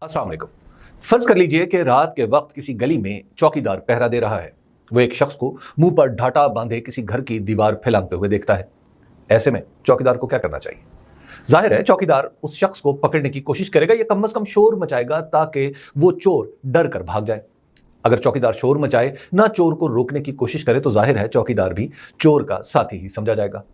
अस्सलाम वालेकुम। फर्ज कर लीजिए कि रात के वक्त किसी गली में चौकीदार पहरा दे रहा है। वो एक शख्स को मुंह पर ढाटा बांधे किसी घर की दीवार फैलाते हुए देखता है। ऐसे में चौकीदार को क्या करना चाहिए? जाहिर है चौकीदार उस शख्स को पकड़ने की कोशिश करेगा या कम से कम शोर मचाएगा ताकि वो चोर डर कर भाग जाए। अगर चौकीदार शोर मचाए ना चोर को रोकने की कोशिश करे तो जाहिर है चौकीदार भी चोर का साथी ही समझा जाएगा।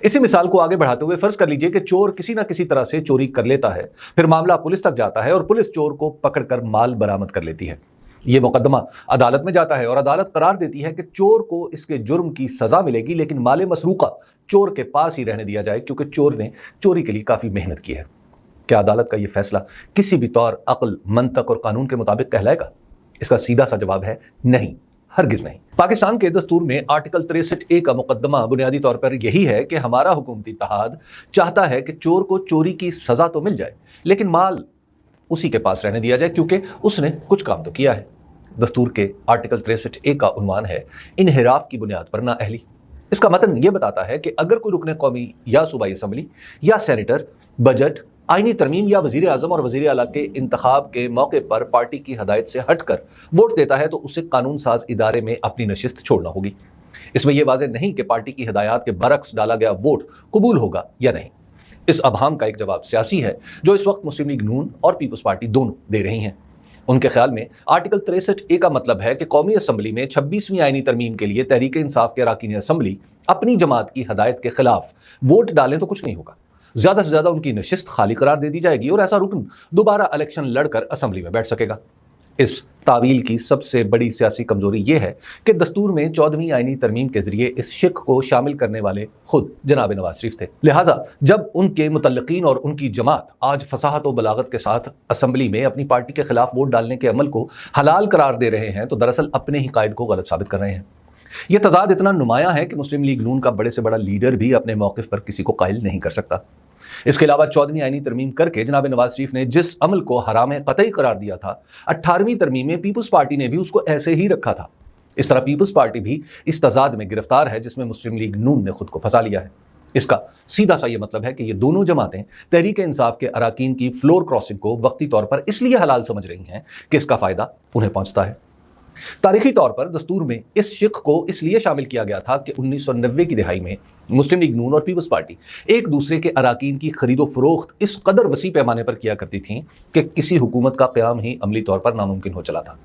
इसी मिसाल को आगे बढ़ाते हुए फर्ज कर लीजिए कि चोर किसी ना किसी तरह से चोरी कर लेता है, फिर मामला पुलिस तक जाता है और पुलिस चोर को पकड़कर माल बरामद कर लेती है। यह मुकदमा अदालत में जाता है और अदालत करार देती है कि चोर को इसके जुर्म की सजा मिलेगी, लेकिन माले मसरूका चोर के पास ही रहने दिया जाए क्योंकि चोर ने चोरी के लिए काफी मेहनत की है। क्या अदालत का यह फैसला किसी भी तौर अक्ल, मंतक और कानून के मुताबिक कहलाएगा? इसका सीधा सा जवाब है नहीं, हरगिज नहीं। पाकिस्तान के दस्तूर में आर्टिकल 63A का मुकदमा बुनियादी तौर पर यही है कि हमारा हुकूमती इत्तेहाद चाहता है कि चोर को चोरी की सजा तो मिल जाए लेकिन माल उसी के पास रहने दिया जाए क्योंकि उसने कुछ काम तो किया है। दस्तूर के आर्टिकल 63A का उन्वान है इनहिराफ की बुनियाद पर नाअहली। इसका मतन यह बताता है कि अगर कोई रुकने कौमी या सूबाई असम्बली या सेनेटर बजट, आईनी तरमीम या वजीर आजम और वजीर आला के इंतखाब के मौके पर पार्टी की हदायत से हटकर वोट देता है तो उसे कानून साज इदारे में अपनी नशिस्त छोड़ना होगी। इसमें यह वाज़ेह नहीं कि पार्टी की हदायत के बरक्स डाला गया वोट कबूल होगा या नहीं। इस अबहम का एक जवाब सियासी है जो इस वक्त मुस्लिम लीग नून और पीपल्स पार्टी दोनों दे रही हैं। उनके ख्याल में आर्टिकल 63A का मतलब है कि कौमी असम्बली में 26वीं आईनी तरमीम के लिए तहरीक इंसाफ के अरकान असम्बली अपनी जमात की हदायत के खिलाफ वोट डालें तो कुछ नहीं होगा। ज्यादा से ज्यादा उनकी नशिस्त खाली करार दे दी जाएगी और ऐसा रुकन दोबारा इलेक्शन लड़कर असम्बली में बैठ सकेगा। इस तावील की सबसे बड़ी सियासी कमजोरी यह है कि दस्तूर में 14वीं आईनी तरमीम के जरिए इस शिक को शामिल करने वाले खुद जनाब नवाज शरीफ थे। लिहाजा जब उनके मुतल्लिकीन और उनकी जमात आज फसाहत और बलागत के साथ असम्बली में अपनी पार्टी के खिलाफ वोट डालने के अमल को हलाल करार दे रहे हैं तो दरअसल अपने ही कायद को गलत साबित कर रहे हैं। यह तजाद इतना नुमाया है कि मुस्लिम लीग नून का बड़े से बड़ा लीडर भी अपने मौक़िफ़ पर किसी को कायल नहीं कर सकता। इसके अलावा 14वीं आईनी तरमीम करके जनाब नवाज शरीफ ने जिस अमल को हराम कतई करार दिया था, 18वीं तरमीम में पीपल्स पार्टी ने भी उसको ऐसे ही रखा था। इस तरह पीपल्स पार्टी भी इस तजाद में गिरफ्तार है जिसमें मुस्लिम लीग नून ने खुद को फंसा लिया है। इसका सीधा सा यह मतलब है कि ये दोनों जमातें तहरीक इंसाफ के अराकीन की फ्लोर क्रॉसिंग को वक्ती तौर पर इसलिए हलाल समझ रही हैं कि इसका फायदा उन्हें पहुंचता है। तारीखी तौर पर दस्तूर में इस शिक को इसलिए शामिल किया गया था कि 1990 की दिहाई में मुस्लिम लीग नून और पीपल्स पार्टी एक दूसरे के अराकीन की खरीदो फरोख्त इस कदर वसी पैमाने पर किया करती थी कि किसी हुकूमत का क़याम ही अमली तौर पर नामुमकिन हो चला था।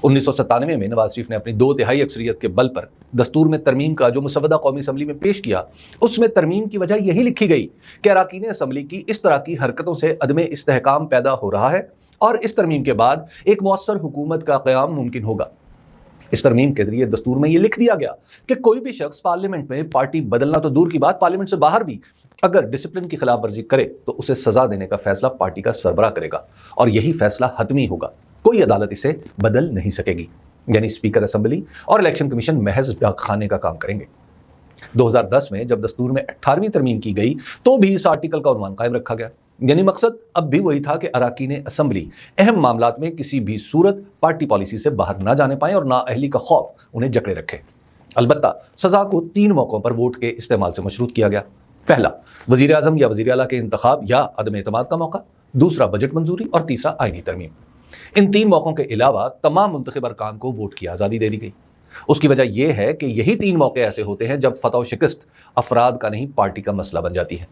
1997 में नवाज शरीफ ने अपनी 2/3 अक्सरियत के बल पर दस्तूर में तरमीम का जो मुसवदा कौमी असम्बली में पेश किया, उसमें तरमीम की वजह यही लिखी गई कि अराकीन असम्बली की इस तरह की हरकतों से अदम इस्तेहकाम पैदा हो रहा है और इस तरमीम के बाद एक मौसर हुकूमत का क़याम मुमकिन होगा। इस तरमीम के जरिए दस्तूर में यह लिख दिया गया कि कोई भी शख्स पार्लियामेंट में पार्टी बदलना तो दूर की बात, पार्लियामेंट से बाहर भी अगर डिसिप्लिन की खिलाफ वर्जी करे तो उसे सजा देने का फैसला पार्टी का सरबराह करेगा और यही फैसला हतमी होगा। कोई अदालत इसे बदल नहीं सकेगी। यानी स्पीकर असम्बली और इलेक्शन कमीशन महज डाकखाने का काम करेंगे। 2010 में जब दस्तूर में 18वीं तरमीम की गई तो भी इस आर्टिकल का उन्वान कायम रखा गया। यानी मकसद अब भी वही था कि अराकीन असम्बली अहम मामलात में किसी भी सूरत पार्टी पॉलिसी से बाहर ना जाने पाएं और नाअहली का खौफ उन्हें जकड़े रखे। अलबत्ता सजा को 3 मौक़ों पर वोट के इस्तेमाल से मशरूत किया गया। पहला, वजीर आजम या वजीर आला के इंतखाब या अदम एतमाद का मौका। दूसरा, बजट मंजूरी। और तीसरा, आईनी तरमीम। इन 3 मौक़ों के अलावा तमाम मुंतखब अरकान को वोट की आज़ादी दे दी गई। उसकी वजह यह है कि यही 3 मौके ऐसे होते हैं जब फतह व शिकस्त अफराद का नहीं पार्टी का मसला बन जाती है।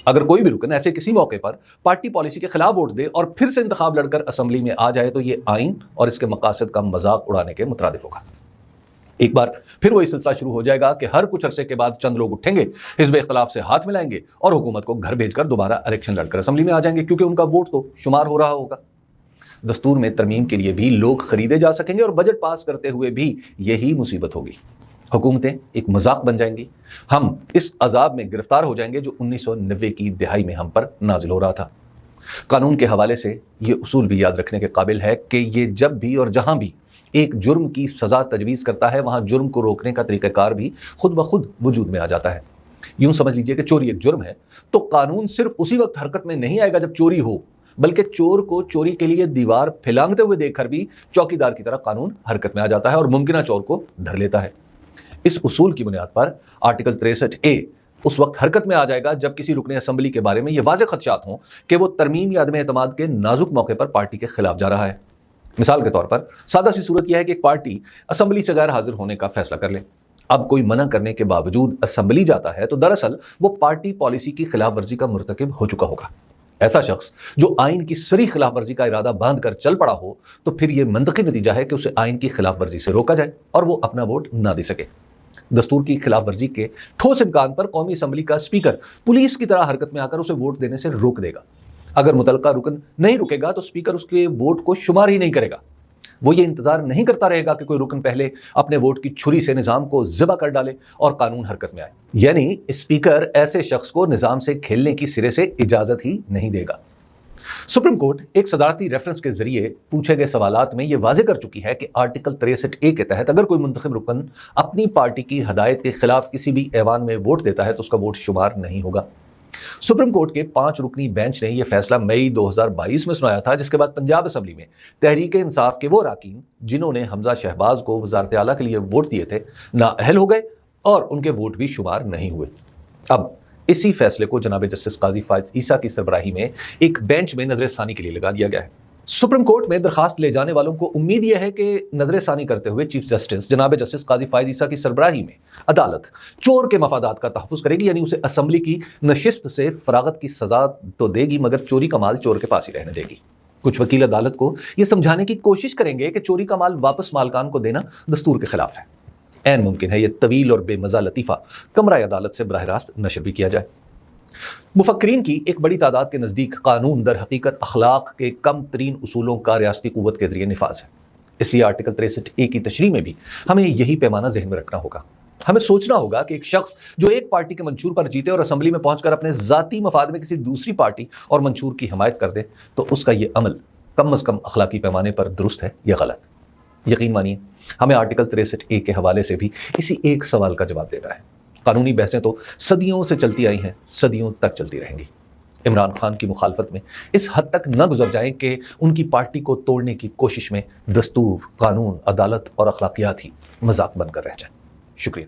अगर कोई भी रुकन ऐसे किसी मौके पर पार्टी पॉलिसी के खिलाफ वोट दे और फिर से इंतखाब लड़कर असम्बली में आ जाए तो ये आइन और इसके मकासद का मजाक उड़ाने के मुतरादिफ होगा। एक बार फिर वही सिलसिला शुरू हो जाएगा कि हर कुछ अरसे के बाद चंद लोग उठेंगे, हिज़्ब इख्तिलाफ से हाथ मिलाएंगे और हुकूमत को घर भेजकर दोबारा इलेक्शन लड़कर असम्बली में आ जाएंगे क्योंकि उनका वोट तो शुमार हो रहा होगा। दस्तूर में तरमीम के लिए भी लोग खरीदे जा सकेंगे और बजट पास करते हुए भी यही मुसीबत होगी। हुकूमतें एक मजाक बन जाएंगी। हम इस अजाब में गिरफ्तार हो जाएंगे जो 1990 की दिहाई में हम पर नाजिल हो रहा था। कानून के हवाले से ये उसूल भी याद रखने के काबिल है कि ये जब भी और जहां भी एक जुर्म की सज़ा तजवीज़ करता है वहां जुर्म को रोकने का तरीक़ाकार भी खुद ब खुद वजूद में आ जाता है। यूं समझ लीजिए कि चोरी एक जुर्म है तो कानून सिर्फ उसी वक्त हरकत में नहीं आएगा जब चोरी हो, बल्कि चोर को चोरी के लिए दीवार फैलाते हुए देखकर भी चौकीदार की तरह कानून हरकत में आ जाता है और मुमकिन चोर को धर लेता है। इस उसूल की बुनियाद पर आर्टिकल 63A उस वक्त हरकत में आ जाएगा जब किसी रुकने असेंबली के बारे में यह वाज़ेह खदशात हों कि वो तरमीम या अदम एतमाद के नाजुक मौके पर पार्टी के खिलाफ जा रहा है। मिसाल के तौर पर सादा सी सूरत यह है कि एक पार्टी असेंबली से गैर हाजिर होने का फैसला कर ले। अब कोई मना करने के बावजूद असेंबली जाता है तो दरअसल वो पार्टी पॉलिसी की खिलाफ वर्जी का मुर्तकिब हो चुका होगा। ऐसा शख्स जो आइन की सरी खिलाफ वर्जी का इरादा बांध कर चल पड़ा हो तो फिर यह मंतकी नतीजा है कि उसे आइन की खिलाफ वर्जी से रोका जाए और वो अपना वोट ना दे सके। दस्तूर की खिलाफ वर्जी के ठोस इम्कान पर कौमी असेंबली का स्पीकर पुलिस की तरह हरकत में आकर उसे वोट देने से रोक देगा। अगर मुतलका रुकन नहीं रुकेगा तो स्पीकर उसके वोट को शुमार ही नहीं करेगा। वो ये इंतजार नहीं करता रहेगा कि कोई रुकन पहले अपने वोट की छुरी से निजाम को ज़िबा कर डाले और कानून हरकत में आए। यानी स्पीकर ऐसे शख्स को निजाम से खेलने की सिरे से इजाजत ही नहीं देगा। सुप्रीम कोर्ट एक सदारती रेफरेंस के जरिए पूछे गए सवालात में यह वाज़ेह कर चुकी है कि आर्टिकल 63A के तहत अगर कोई मुंतखब रुकन अपनी पार्टी की हदायत के खिलाफ किसी भी ऐवान में वोट देता है तो उसका वोट शुमार नहीं होगा। सुप्रीम कोर्ट के 5 रुकनी बेंच ने यह फैसला मई 2022 में सुनाया था, जिसके बाद पंजाब असेंबली में तहरीक इंसाफ के वो अरकान जिन्होंने हमजा शहबाज को वज़ारत आला के लिए वोट दिए थे नाअहल हो गए और उनके वोट भी शुमार नहीं हुए। अब इसी फैसले को जनाब जस्टिस काजी फायद ईसा की सरबराही में एक बेंच में नजर सानी के लिए लगा दिया गया है। सुप्रीम कोर्ट में दरखास्त ले जाने वालों को उम्मीद यह है कि नजर सानी करते हुए चीफ जस्टिस जनाब जस्टिस काजी फायद ईसा की सरबराही में अदालत चोर के मफादात का तहफ़्फ़ुज़ करेगी, यानी उसे असेंबली की नशिस्त से फरागत की सजा तो देगी मगर चोरी का माल चोर के पास ही रहने देगी। कुछ वकील अदालत को यह समझाने की कोशिश करेंगे कि चोरी का माल वापस मालकान को देना दस्तूर के खिलाफ है। ऐन मुमकिन है यह तवील और बेमज़ा लतीफ़ा कमरा अदालत से बराह रास्त नशर भी किया जाए। मुफक्रीन की एक बड़ी तादाद के नज़दीक कानून दर हकीकत अखलाक के कम तरीन उसूलों का रियासती क़ुव्वत के जरिए निफाज है। इसलिए आर्टिकल 63A की तशरीह में भी हमें यही पैमाना जहन में रखना होगा। हमें सोचना होगा कि एक शख्स जो एक पार्टी के मंशूर पर जीते और असेंबली में पहुंचकर अपने ज़ाती मफाद में किसी दूसरी पार्टी और मंशूर की हमायत कर दे तो उसका यह अमल कम अज़ कम अखलाकी पैमाने पर दुरुस्त है या गलत। यकीन मानिए हमें आर्टिकल 63A के हवाले से भी इसी एक सवाल का जवाब देना है। कानूनी बहसें तो सदियों से चलती आई हैं, सदियों तक चलती रहेंगी। इमरान खान की मुखालफत में इस हद तक न गुजर जाएं कि उनकी पार्टी को तोड़ने की कोशिश में दस्तूर, कानून, अदालत और अखलाकियात ही मजाक बनकर रह जाए। शुक्रिया।